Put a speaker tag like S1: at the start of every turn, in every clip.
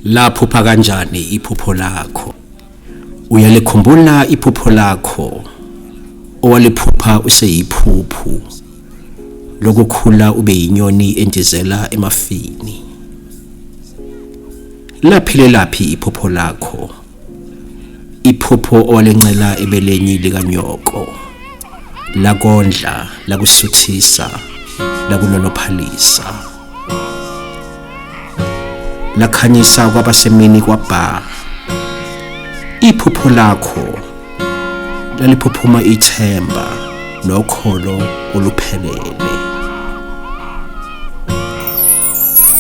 S1: Laphupha kanjani iphupho lakho? Uyalikhumbula iphupho lakho owaliphupha useyiphuphu lokukhula ube yinyoni endizela emafini? Laphelelaphi iphupho lakho? Iphupho owalencela ebeleni likanyoko, lakondla, lakusuthisa, lakunonophalisa, lakhanyisa kwabasemini kwabha. Iphupho lakho laliphuphuma ithemba nokholo oluphelele.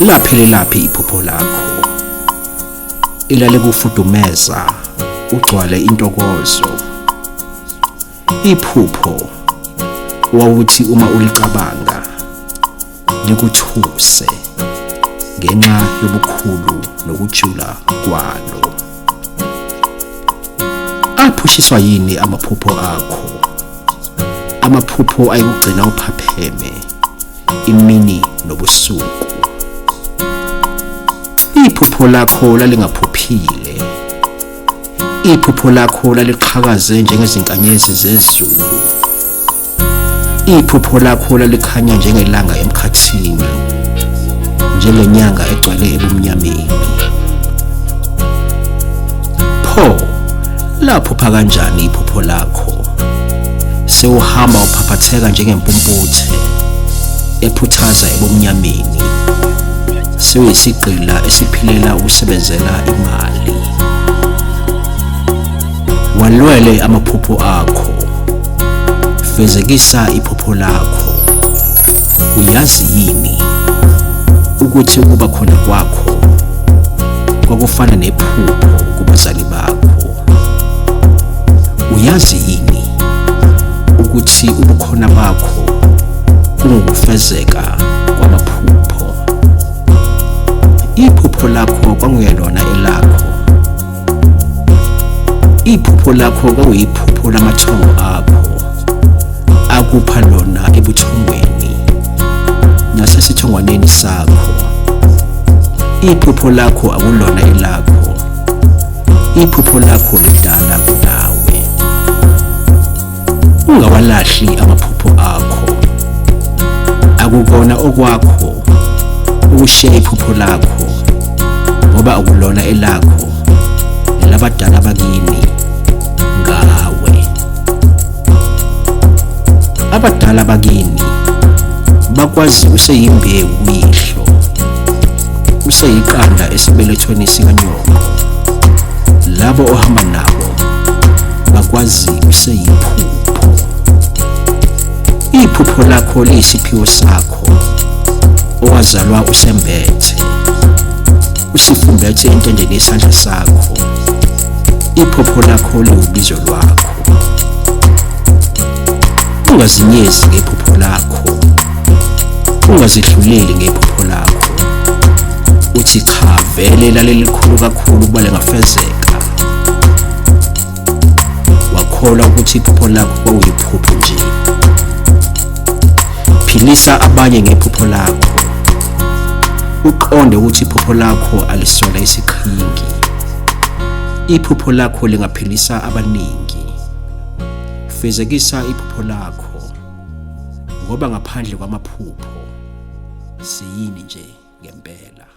S1: Laphelelaphi iphupho lakho? Ilalikufudumeza ugcwale intokozo. Iphupho wawuthi uma ulicabanga likuthuse ngenxa yobukhulu nokujula kwalo. Aphushiswa yini amaphupho akho? Amaphupho ayikugcina uphapheme imini nobusuku. Iphupho lakho lalingaphuphile. Iphupho lakho laliqhakaze njengezinkanyezi zezulu. Iphupho lakho lalikhanya njengelanga emkhathini, njengenyanga egcwele ebumnyameni. Pho laphupha kanjani iphupho lakho? Sewuhamba uphaphatheka njengempumputhe ephuthaza ebumnyameni. Seyisigqila esiphilela ukusebenzela imali. Walwele amaphupho akho, fezekisa iphupho lakho. Uyazi yini ukuthi ukuba khona kwakho kwakufana nephupho kubazali bakho? Uyazi yini ukuthi ubukhona bakho kungukufezeka kwamaphupho? Iphupho lakho kwanguyelona elakho. Iphupho lakho kwakuyiphupho lamathongo akho akupha lona ebuthongweni nasesithongwaneni sakho. Iphupho lakho akulona elakho. Iphupho lakho lidala kunawe. Ungawalahli amaphupho akho. Akukona okwakho ukushiya iphupho lakho, ngoba akulona elakho, elabadala bakini ngawe. Abadala bakini bakwazi useyimbewu kuyihlo, useyiqanda esibelethweni sikanyoko. Labo ohamba nabo bakwazi useyiphupho. Iphupho lakho liyisiphiwo sakho owazalwa usembethe, usifumbethe entendeni yesandla sakho. Iphupho lakho liwubizo lwakho. Ungazinyezi ngephupho lakho, ungazihluleli ngephupho lakho. Uthi cha, vele lalelikhulu kakhulu ukuba lingafezeka. Wakholwa ukuthi iphupho lakho kwakuyiphupho nje. Philisa abanye ngephupho lakho. Uqonde ukuthi iphupho lakho alisona isiqhingi. Iphupho lakho lingaphilisa abaningi. Fezekisa iphupho lakho, ngoba ngaphandle kwamaphupho siyini nje ngempela.